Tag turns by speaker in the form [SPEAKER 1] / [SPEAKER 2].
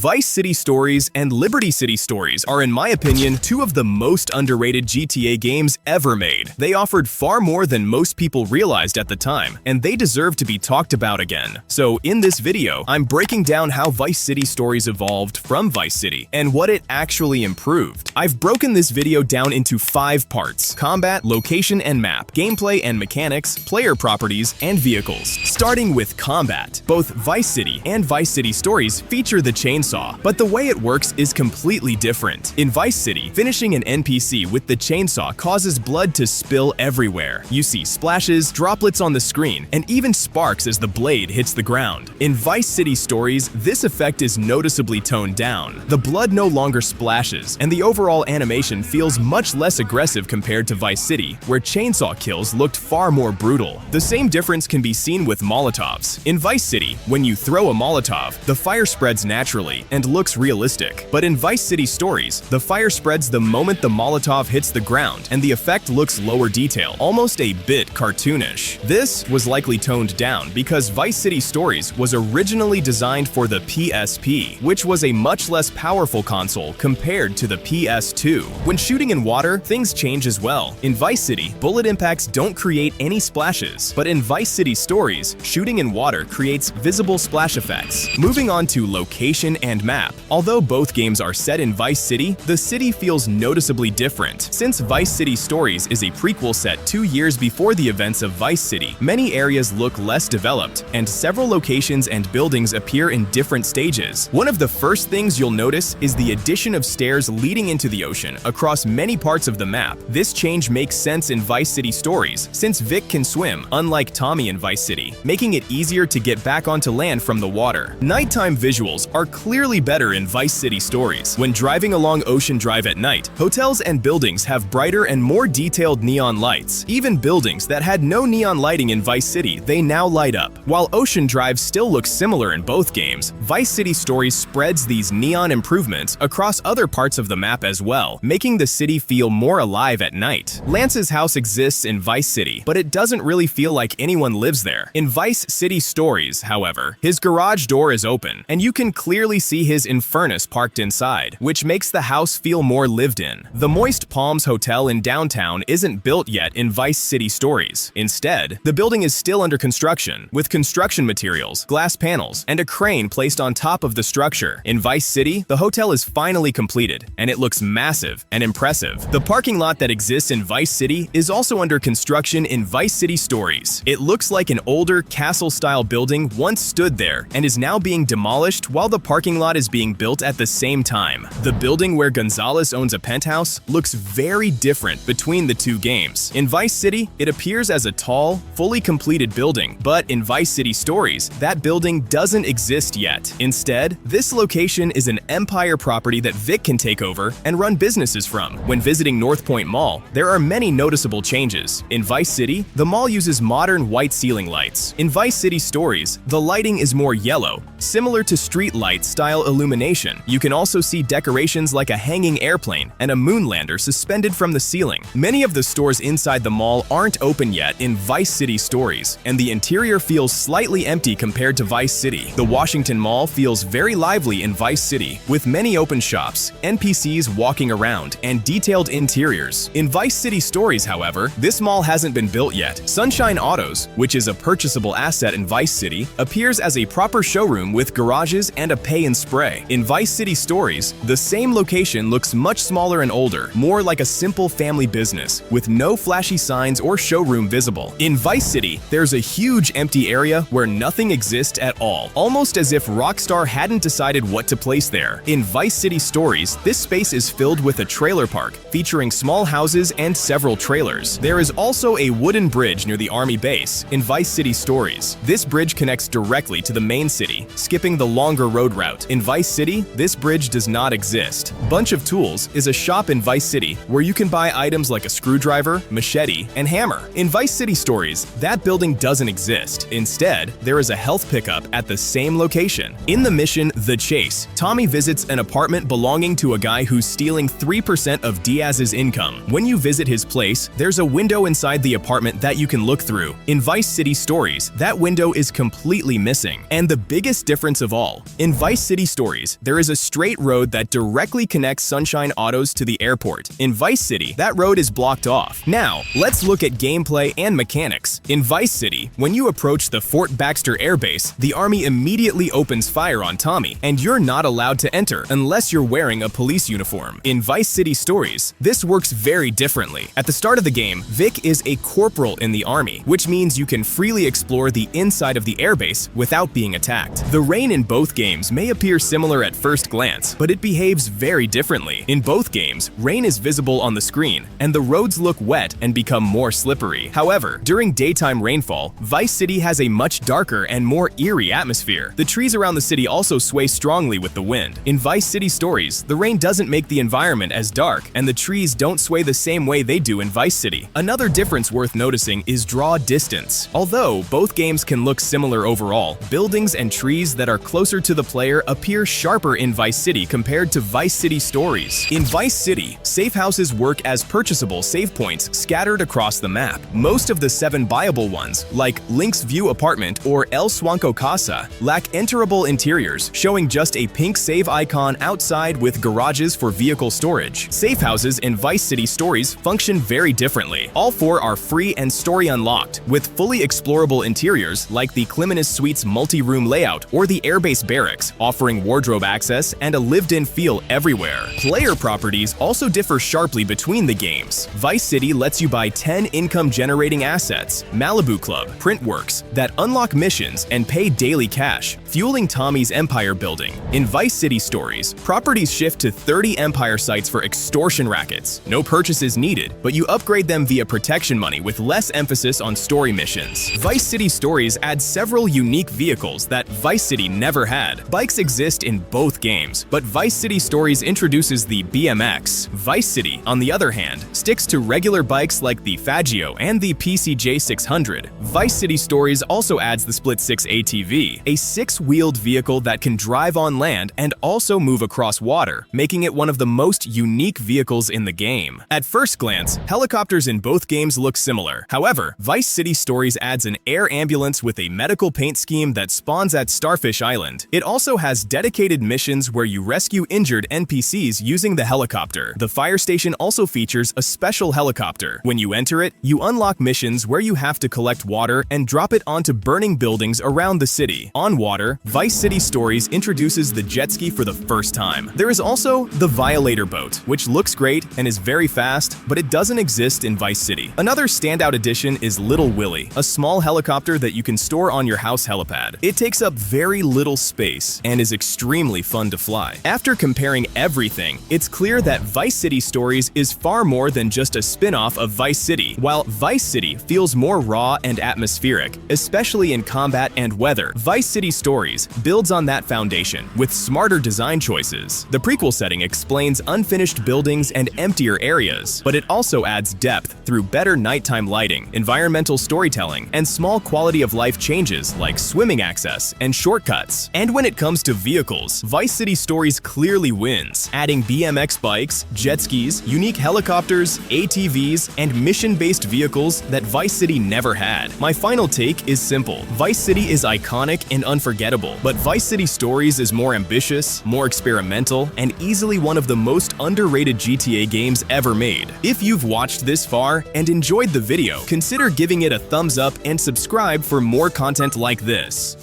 [SPEAKER 1] Vice City Stories and Liberty City Stories are, in my opinion, two of the most underrated GTA games ever made. They offered far more than most people realized at the time, and they deserve to be talked about again. So in this video, I'm breaking down how Vice City Stories evolved from Vice City and what it actually improved. I've broken this video down into 5 parts: combat, location and map, gameplay and mechanics, player properties, and vehicles. Starting with combat. Both Vice City and Vice City Stories feature the chainsaw, but the way it works is completely different. In Vice City, finishing an NPC with the chainsaw causes blood to spill everywhere. You see splashes, droplets on the screen, and even sparks as the blade hits the ground. In Vice City Stories, this effect is noticeably toned down. The blood no longer splashes, and the overall animation feels much less aggressive compared to Vice City, where chainsaw kills looked far more brutal. The same difference can be seen with Molotovs. In Vice City, when you throw a Molotov, the fire spreads naturally and looks realistic. But in Vice City Stories, the fire spreads the moment the Molotov hits the ground, and the effect looks lower detail, almost a bit cartoonish. This was likely toned down because Vice City Stories was originally designed for the PSP, which was a much less powerful console compared to the PS2. When shooting in water, things change as well. In Vice City, bullet impacts don't create any splashes, but in Vice City Stories, shooting in water creates visible splash effects. Moving on to location and map. Although both games are set in Vice City, the city feels noticeably different. Since Vice City Stories is a prequel set 2 years before the events of Vice City, many areas look less developed, and several locations and buildings appear in different stages. One of the first things you'll notice is the addition of stairs leading into the ocean across many parts of the map. This change makes sense in Vice City Stories, since Vic can swim, unlike Tommy in Vice City, making it easier to get back onto land from the water. Nighttime visuals are clearly better in Vice City Stories. When driving along Ocean Drive at night, hotels and buildings have brighter and more detailed neon lights. Even buildings that had no neon lighting in Vice City, they now light up. While Ocean Drive still looks similar in both games, Vice City Stories spreads these neon improvements across other parts of the map as well, making the city feel more alive at night. Lance's house exists in Vice City, but it doesn't really feel like anyone lives there. In Vice City Stories, however, his garage door is open, and you can clearly see his Infernus parked inside, which makes the house feel more lived in. The Moist Palms Hotel in downtown isn't built yet in Vice City Stories. Instead, the building is still under construction, with construction materials, glass panels, and a crane placed on top of the structure. In Vice City, the hotel is finally completed, and it looks massive and impressive. The parking lot that exists in Vice City is also under construction in Vice City Stories. It looks like an older castle-style building once stood there and is now being demolished while the parking lot is being built at the same time. The building where Gonzalez owns a penthouse looks very different between the two games. In Vice City, it appears as a tall, fully completed building, but in Vice City Stories, that building doesn't exist yet. Instead, this location is an Empire property that Vic can take over and run businesses from. When visiting North Point Mall, there are many noticeable changes. In Vice City, the mall uses modern white ceiling lights. In Vice City Stories, the lighting is more yellow, similar to street light style illumination. You can also see decorations like a hanging airplane and a moonlander suspended from the ceiling. Many of the stores inside the mall aren't open yet in Vice City Stories, and the interior feels slightly empty compared to Vice City. The Washington Mall feels very lively in Vice City, with many open shops, NPCs walking around, and detailed interiors. In Vice City Stories, however, this mall hasn't been built yet. Sunshine Autos, which is a purchasable asset in Vice City, appears as a proper showroom with garages and a pay and spray. In Vice City Stories, the same location looks much smaller and older, more like a simple family business, with no flashy signs or showroom visible. In Vice City, there's a huge empty area where nothing exists at all, almost as if Rockstar hadn't decided what to place there. In Vice City Stories, this space is filled with a trailer park, featuring small houses and several trailers. There is also a wooden bridge near the army base in Vice City Stories. This bridge connects directly to the main city, skipping the longer road route. In Vice City, this bridge does not exist. Bunch of Tools is a shop in Vice City where you can buy items like a screwdriver, machete, and hammer. In Vice City Stories, that building doesn't exist. Instead, there is a health pickup at the same location. In the mission The Chase, Tommy visits an apartment belonging to a guy who's stealing 3% of Diaz's income. When you visit his place, there's a window inside the apartment that you can look through. In Vice City Stories, that window is completely missing. And the biggest difference of all, in Vice City Stories, there is a straight road that directly connects Sunshine Autos to the airport. In Vice City, that road is blocked off. Now, let's look at gameplay and mechanics. In Vice City, when you approach the Fort Baxter Air Base, the army immediately opens fire on Tommy, and you're not allowed to enter unless you're wearing a police uniform. In Vice City Stories, this works very differently. At the start of the game, Vic is a corporal in the army, which means you can freely explore the inside of the airbase without being attacked. The rain in both games may appear similar at first glance, but it behaves very differently. In both games, rain is visible on the screen, and the roads look wet and become more slippery. However, during daytime rainfall, Vice City has a much darker and more eerie atmosphere. The trees around the city also sway strongly with the wind. In Vice City Stories, the rain doesn't make the environment as dark, and the trees don't sway the same way they do in Vice City. Another difference worth noticing is draw distance. Although both games can look similar overall, buildings and trees that are closer to the player appear sharper in Vice City compared to Vice City Stories. In Vice City, safe houses work as purchasable save points scattered across the map. Most of the 7 buyable ones, like Link's View Apartment or El Swanko Casa, lack enterable interiors, showing just a pink save icon outside with garages for vehicle storage. Safe houses in Vice City Stories function very differently. All 4 are free and story unlocked, with fully explorable interiors like the Clemenus Suites multi-room layout or the Airbase Barracks, offering wardrobe access and a lived-in feel everywhere. Player properties also differ sharply between the games. Vice City lets you buy 10 income-generating assets, Malibu Club, Printworks, that unlock missions and pay daily cash, fueling Tommy's empire building. In Vice City Stories, properties shift to 30 empire sites for extortion rackets. No purchases needed, but you upgrade them via protection money with less emphasis on story missions. Vice City Stories adds several unique vehicles that Vice City never had. Bikes exist in both games, but Vice City Stories introduces the BMX. Vice City, on the other hand, sticks to regular bikes like the Faggio and the PCJ 600. Vice City Stories also adds the Split 6 ATV, a 6-wheeled vehicle that can drive on land and also move across water, making it one of the most unique vehicles in the game. At first glance, helicopters in both games look similar. However, Vice City Stories adds an air ambulance with a medical paint scheme that spawns at Starfish Island. It also has dedicated missions where you rescue injured NPCs using the helicopter. The fire station also features a special helicopter. When you enter it, you unlock missions where you have to collect water and drop it onto burning buildings around the city. On water, Vice City Stories introduces the jet ski for the first time. There is also the Violator boat, which looks great and is very fast, but it doesn't exist in Vice City. Another standout addition is Little Willie, a small helicopter that you can store on your house helipad. It takes up very little space and is extremely fun to fly. After comparing everything, it's clear that Vice City Stories is far more than just a spin-off of Vice City. While Vice City feels more raw and atmospheric, especially in combat and weather, Vice City Stories builds on that foundation with smarter design choices. The prequel setting explains unfinished buildings and emptier areas, but it also adds depth through better nighttime lighting, environmental storytelling, and small quality-of-life changes like swimming access and shortcuts. And when it comes to vehicles, Vice City Stories clearly wins, adding BMX bikes, jet skis, unique helicopters, ATVs, and mission-based vehicles that Vice City never had. My final take is simple. Vice City is iconic and unforgettable, but Vice City Stories is more ambitious, more experimental, and easily one of the most underrated GTA games ever made. If you've watched this far and enjoyed the video, consider giving it a thumbs up and subscribe for more content like this.